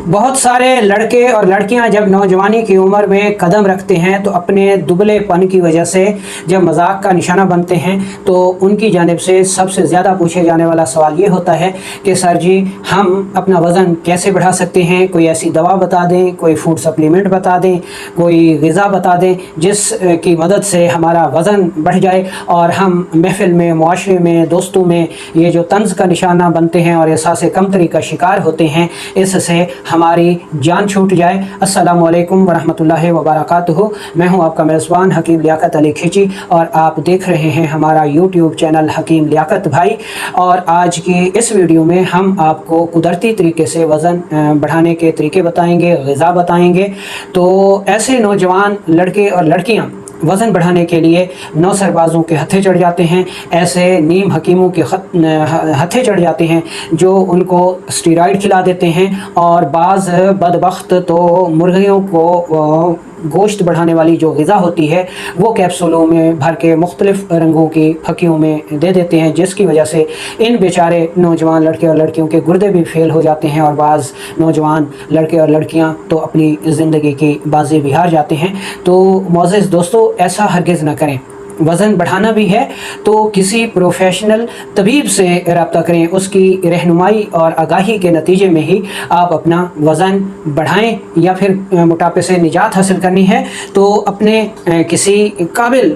बहुत सारे लड़के और लड़कियां जब नौजवानी की उम्र में कदम रखते हैं तो अपने दुबलेपन की वजह से जब मजाक का निशाना बनते हैं तो उनकी जानिब से सबसे ज़्यादा पूछे जाने वाला सवाल ये होता है कि सर जी, हम अपना वज़न कैसे बढ़ा सकते हैं? कोई ऐसी दवा बता दें, कोई फूड सप्लीमेंट बता दें, कोई ग़िज़ा बता दें जिस की मदद से हमारा वज़न बढ़ जाए और हम महफ़िल में, मुआशरे में, दोस्तों में ये जो तंज़ का निशाना बनते हैं और एहसास कमतरी का शिकार होते हैं, इससे हमारी जान छूट जाए। अस्सलामु अलैकुम वरहमतुल्लाहि वबरकातुहू। मैं हूं आपका मेज़बान हकीम लियाकत अली खिची और आप देख रहे हैं हमारा यूट्यूब चैनल हकीम लियाकत भाई। और आज की इस वीडियो में हम आपको कुदरती तरीके से वज़न बढ़ाने के तरीके बताएंगे, ग़िज़ा बताएंगे। तो ऐसे नौजवान लड़के और लड़कियाँ वज़न बढ़ाने के लिए नौसरबाज़ों के हत्थे चढ़ जाते हैं, ऐसे नीम हकीमों के हत्थे चढ़ जाते हैं जो उनको स्टीरॉइड खिला देते हैं। और बाज़ बदबख्त तो मुर्गियों को गोश्त बढ़ाने वाली जो ग़िज़ा होती है वो कैप्सूलों में भर के मुख्तलिफ़ रंगों की फकियों में दे देते हैं, जिसकी वजह से इन बेचारे नौजवान लड़के और लड़कियों के गुर्दे भी फेल हो जाते हैं और बाज़ नौजवान लड़के और लड़कियां तो अपनी ज़िंदगी की बाजी भी हार जाते हैं। तो मोअज़्ज़िज़ दोस्तों, ऐसा हरगिज़ ना करें। वज़न बढ़ाना भी है तो किसी प्रोफेशनल तबीब से रब्ता करें, उसकी रहनुमाई और आगाही के नतीजे में ही आप अपना वज़न बढ़ाएं। या फिर मोटापे से निजात हासिल करनी है तो अपने किसी काबिल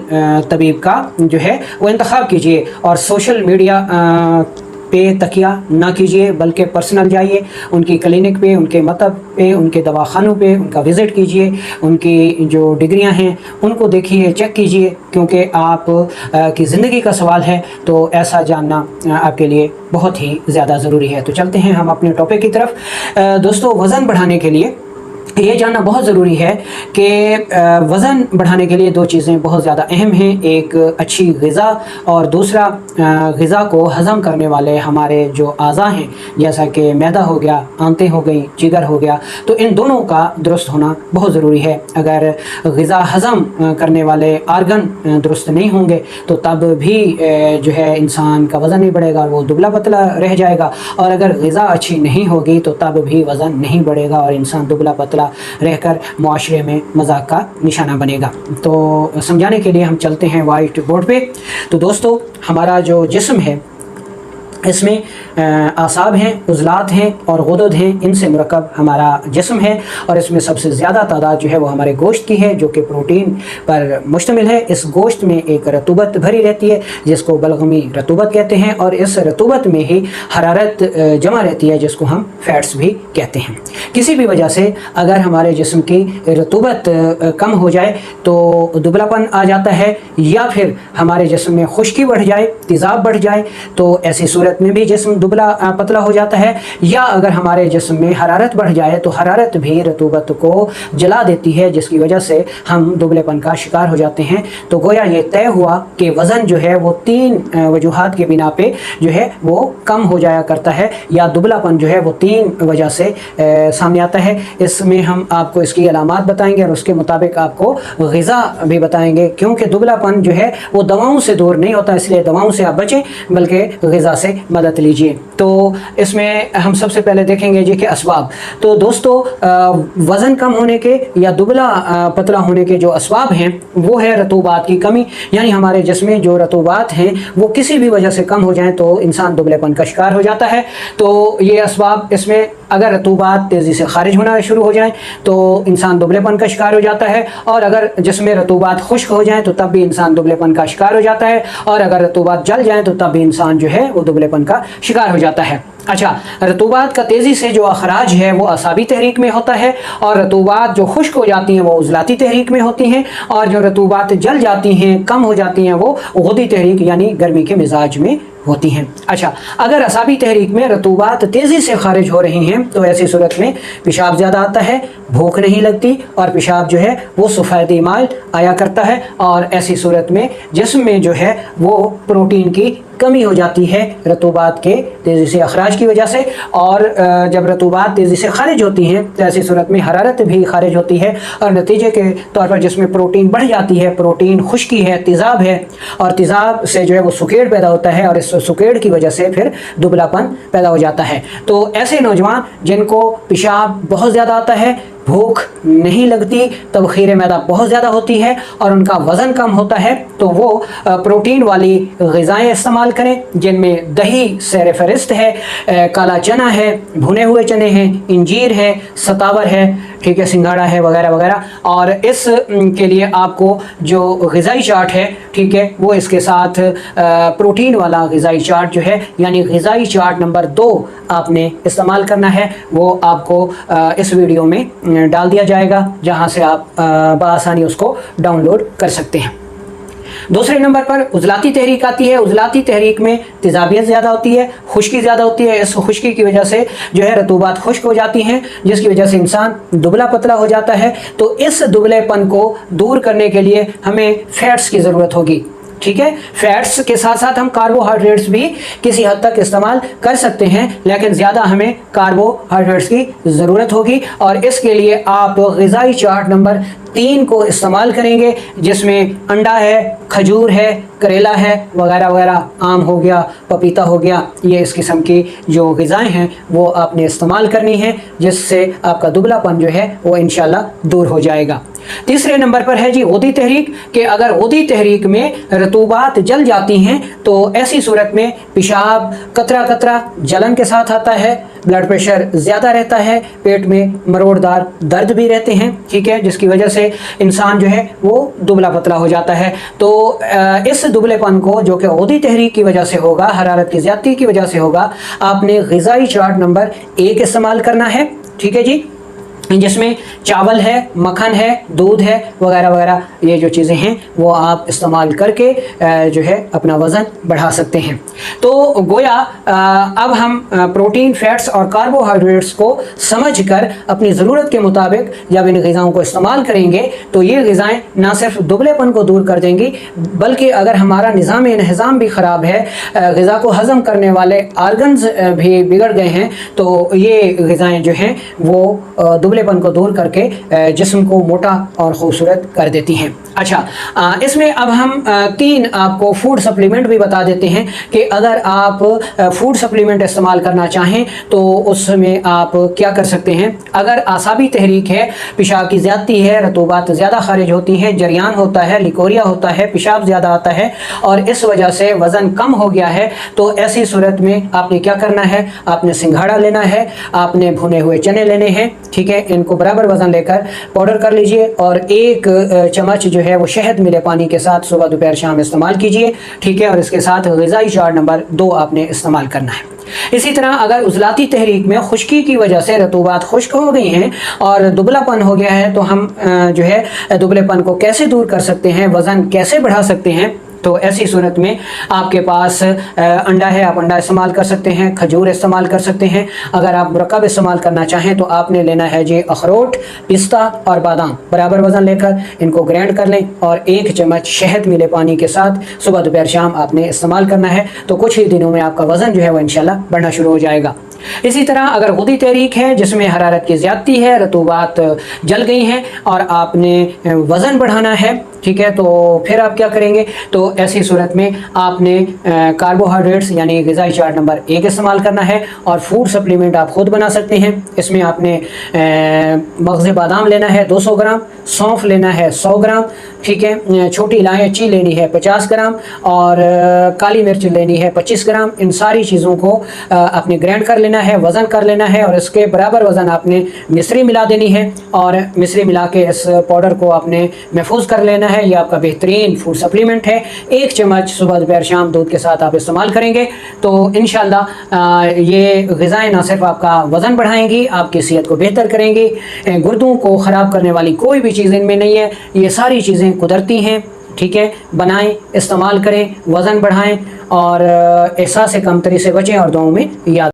तबीब का जो है वो इंतखाब कीजिए और सोशल मीडिया पे तकिया ना कीजिए, बल्कि पर्सनल जाइए, उनकी क्लिनिक पे, उनके मतब पे, उनके दवाखानों पे उनका विज़िट कीजिए, उनकी जो डिग्रियां हैं उनको देखिए, चेक कीजिए, क्योंकि आप की ज़िंदगी का सवाल है तो ऐसा जानना आपके लिए बहुत ही ज़्यादा ज़रूरी है। तो चलते हैं हम अपने टॉपिक की तरफ। दोस्तों, वज़न बढ़ाने के लिए ये जानना बहुत ज़रूरी है कि वज़न बढ़ाने के लिए दो चीज़ें बहुत ज़्यादा अहम हैं। एक अच्छी ग़िज़ा और दूसरा ग़िज़ा को हज़म करने वाले हमारे जो आज़ा हैं, जैसा कि मैदा हो गया, आंतें हो गई, जिगर हो गया, तो इन दोनों का दुरुस्त होना बहुत ज़रूरी है। अगर ग़िज़ा हज़म करने वाले आर्गन दुरुस्त नहीं होंगे तो तब भी जो है इंसान का वज़न नहीं बढ़ेगा, वो दुबला पतला रह जाएगा। और अगर ग़िज़ा अच्छी नहीं होगी तो तब भी वज़न नहीं बढ़ेगा और इंसान दुबला पतला रहकर मुआशरे में मजाक का निशाना बनेगा। तो समझाने के लिए हम चलते हैं वाइट बोर्ड पे। तो दोस्तों, हमारा जो जिस्म है इसमें आसाब हैं, उज़लात हैं और गुदद हैं, इनसे मुरक्कब हमारा जिस्म है। और इसमें सबसे ज़्यादा तादाद जो है वो हमारे गोश्त की है, जो कि प्रोटीन पर मुश्तमिल है। इस गोश्त में एक रतूबत भरी रहती है जिसको बलगमी रतूबत कहते हैं, और इस रतूबत में ही हरारत जमा रहती है जिसको हम फैट्स भी कहते हैं। किसी भी वजह से अगर हमारे जिस्म की रतूबत कम हो जाए तो दुबलापन आ जाता है, या फिर हमारे जिस्म में खुश्की बढ़ जाए, तेज़ाब बढ़ जाए, तो ऐसी सूरत में भी जिस्म दुबला पतला हो जाता है। या अगर हमारे जिस्म में हरारत बढ़ जाए तो हरारत भी रतूबत को जला देती है, जिसकी वजह से हम दुबलेपन का शिकार हो जाते हैं। तो गोया ये तय हुआ कि वज़न जो है वो तीन वजूहात के बिना पे जो है वो कम हो जाया करता है, या दुबलापन जो है वो तीन वजह से सामने आता है। इसमें हम आपको इसकी अलामात बताएंगे और उसके मुताबिक आपको ग़िज़ा भी बताएंगे, क्योंकि दुबलापन जो है वो दवाओं से दूर नहीं होता, इसलिए दवाओं से आप बचें बल्कि ग़िज़ा से मदद लीजिए। तो इसमें हम सबसे पहले देखेंगे जी कि असबाब। तो दोस्तों, वज़न कम होने के या दुबला पतला होने के जो असबाब हैं वो है रतूबात की कमी, यानी हमारे जिस्म में जो रतूबात हैं वो किसी भी वजह से कम हो जाएं तो इंसान दुबलेपन का शिकार हो जाता है। तो ये असबाब, इसमें अगर रतूबात तेज़ी से खारिज होना शुरू हो जाए तो इंसान दुबलेपन का शिकार हो जाता है, और अगर जिस्म में रतूबात खुश्क हो जाए तो तब भी इंसान दुबलेपन का शिकार हो जाता है, और अगर रतूबात जल जाए तो तब भी इंसान जो है वो दुबलेपन का शिकार हो जाता है। अच्छा, रतूबात का तेज़ी से जो अखराज है वो असाबी तहरीक में होता है, और रतूबात जो खुश्क हो जाती हैं वो उज़लाती तहरीक में होती हैं, और जो रतूबात जल जाती हैं, कम हो जाती हैं, वो गुदी तहरीक यानी गर्मी के मिजाज में होती हैं। अच्छा, अगर असाबी तहरीक में रतूबात तेज़ी से खारिज हो रही हैं तो ऐसी सूरत में पेशाब ज़्यादा आता है, भूख नहीं लगती, और पेशाब जो है वो सफ़ेदी माइल आया करता है, और ऐसी सूरत में जिस्म में जो है वो प्रोटीन की कमी हो जाती है रतूबात के तेज़ी से अखराज की वजह से। और जब रतूबात तेज़ी से खारिज होती हैं तो ऐसी सूरत में हरारत भी खारिज होती है, और नतीजे के तौर पर जिसमें प्रोटीन बढ़ जाती है, प्रोटीन खुश्की है, तेज़ाब है, और तेज़ाब से जो है वो सुकेड़ पैदा होता है, और इस सुकेड़ की वजह से फिर दुबलापन पैदा हो जाता है। तो ऐसे नौजवान जिनको पेशाब बहुत ज़्यादा आता है, भूख नहीं लगती, तबखीर मैदा बहुत ज़्यादा होती है और उनका वज़न कम होता है, तो वो प्रोटीन वाली ग़िज़ाएँ इस्तेमाल करें, जिनमें दही सर फहरिस्त है, काला चना है, भुने हुए चने हैं, इंजीर है, सतावर है, ठीक है, सिंघाड़ा है, वगैरह वगैरह। और इस के लिए आपको जो ग़िज़ाई चार्ट है, ठीक है, वो इसके साथ प्रोटीन वाला ग़िज़ाई चार्ट जो है, यानी ग़िज़ाई चार्ट नंबर 2 आपने इस्तेमाल करना है। वो आपको इस वीडियो में डाल दिया जाएगा, जहां से आप बआसानी उसको डाउनलोड कर सकते हैं। दूसरे नंबर पर उजलाती तहरीक आती है। उजलाती तहरीक में तेज़ाबियत ज़्यादा होती है, खुश्की ज़्यादा होती है। इस खुश्की की वजह से जो है रतूबात खुश्क हो जाती हैं, जिसकी वजह से इंसान दुबला पतला हो जाता है। तो इस दुबलेपन को दूर करने के लिए हमें फैट्स की ज़रूरत होगी, ठीक है। फैट्स के साथ साथ हम कार्बोहाइड्रेट्स भी किसी हद तक इस्तेमाल कर सकते हैं, लेकिन ज़्यादा हमें कार्बोहाइड्रेट्स की ज़रूरत होगी। और इसके लिए आप ग़िज़ाई चार्ट नंबर 3 को इस्तेमाल करेंगे, जिसमें अंडा है, खजूर है, करेला है, वगैरह वगैरह, आम हो गया, पपीता हो गया। ये इस किस्म की जो ग़िज़ाएँ हैं वो आपने इस्तेमाल करनी है, जिससे आपका दुबलापन जो है वो इंशाल्लाह दूर हो जाएगा। तीसरे नंबर पर है जी ग़ुदी तहरीक, कि अगर ग़ुदी तहरीक में रतूबात जल जाती हैं तो ऐसी सूरत में पेशाब कतरा कतरा जलन के साथ आता है, ब्लड प्रेशर ज़्यादा रहता है, पेट में मरोड़दार दर्द भी रहते हैं, ठीक है, जिसकी वजह से इंसान जो है वो दुबला पतला हो जाता है। तो इस दुबलेपन को जो कि ग़ुदी तहरीक की वजह से होगा, हरारत की ज़्यादती की वजह से होगा, आपने ग़िज़ाई चार्ट नंबर 1 इस्तेमाल करना है, ठीक है जी, जिसमें चावल है, मक्खन है, दूध है, वगैरह वगैरह, ये जो चीज़ें हैं वो आप इस्तेमाल करके जो है अपना वज़न बढ़ा सकते हैं। तो गोया अब हम प्रोटीन, फैट्स और कार्बोहाइड्रेट्स को समझकर अपनी ज़रूरत के मुताबिक जब इन ग़िज़ाओं को इस्तेमाल करेंगे तो ये ग़िज़ाएँ ना सिर्फ दुबलेपन को दूर कर देंगी, बल्कि अगर हमारा निज़ाम भी ख़राब है, ग़िज़ा को हज़म करने वाले आर्गन्स भी बिगड़ गए हैं, तो ये ग़िज़ाएँ जो हैं वो दुबलेपन को दूर करके जिस्म को मोटा और खूबसूरत कर देती हैं। अच्छा, इसमें अब हम 3 आपको फूड सप्लीमेंट भी बता देते हैं कि अगर आप फूड सप्लीमेंट इस्तेमाल करना चाहें तो उसमें आप क्या कर सकते हैं। अगर आसाबी तहरीक है, पेशाब की ज़्यादती है, रतूबात ज़्यादा खारिज होती है, जरियान होता है, लिकोरिया होता है, पेशाब ज़्यादा आता है और इस वजह से वज़न कम हो गया है, तो ऐसी सूरत में आपने क्या करना है, आपने सिंघाड़ा लेना है, आपने भुने हुए चने लेने हैं, ठीक है, इनको बराबर वज़न लेकर पाउडर कर लीजिए और 1 चम्मच जो है वो शहद मिले पानी के साथ सुबह दोपहर शाम इस्तेमाल कीजिए, ठीक है। और इसके साथ ग़िज़ाई चार्ट नंबर 2 आपने इस्तेमाल करना है। इसी तरह अगर उजलाती तहरीक में खुश्की की वजह से रतूबात खुश्क हो गई हैं और दुबलापन हो गया है, तो हम जो है दुबलेपन को कैसे दूर कर सकते हैं, वज़न कैसे बढ़ा सकते हैं। तो ऐसी सूरत में आपके पास अंडा है, आप अंडा इस्तेमाल कर सकते हैं, खजूर इस्तेमाल कर सकते हैं। अगर आप मुरक्कब इस्तेमाल करना चाहें तो आपने लेना है जी अखरोट, पिस्ता और बादाम, बराबर वज़न लेकर इनको ग्राइंड कर लें और 1 चम्मच शहद मिले पानी के साथ सुबह दोपहर शाम आपने इस्तेमाल करना है। तो कुछ ही दिनों में आपका वज़न जो है वो इंशाल्लाह बढ़ना शुरू हो जाएगा। इसी तरह अगर ग़ुदी तहरीक है जिसमें हरारत की ज़्यादती है, रतूबात जल गई हैं और आपने वज़न बढ़ाना है, ठीक है, तो फिर आप क्या करेंगे। तो ऐसी सूरत में आपने कार्बोहाइड्रेट्स यानी ग़िज़ाई चार्ट नंबर 1 इस्तेमाल करना है और फूड सप्लीमेंट आप ख़ुद बना सकते हैं। इसमें आपने मग़ज़ बादाम लेना है 200 ग्राम, सौंफ लेना है 100 ग्राम, ठीक है, छोटी इलायची लेनी है 50 ग्राम और काली मिर्च लेनी है 25 ग्राम। इन सारी चीज़ों को आपने ग्राइंड कर लेना है, वज़न कर लेना है और इसके बराबर वज़न आपने मिश्री मिला देनी है और मिश्री मिला के इस पाउडर को आपने महफूज कर लेना है। ये आपका बेहतरीन फूड सप्लीमेंट है। 1 चम्मच सुबह दोपहर शाम दूध के साथ आप इस्तेमाल करेंगे तो इंशाल्लाह ये ग़िज़ाएँ ना सिर्फ आपका वज़न बढ़ाएंगी, आपकी सेहत को बेहतर करेंगी। गुर्दों को ख़राब करने वाली कोई भी चीज़ इनमें नहीं है। ये सारी चीज़ें कुदरती हैं, ठीक है। बनाएं, इस्तेमाल करें, वज़न बढ़ाएं और एहसास कमतरी से बचें और दुआओं में याद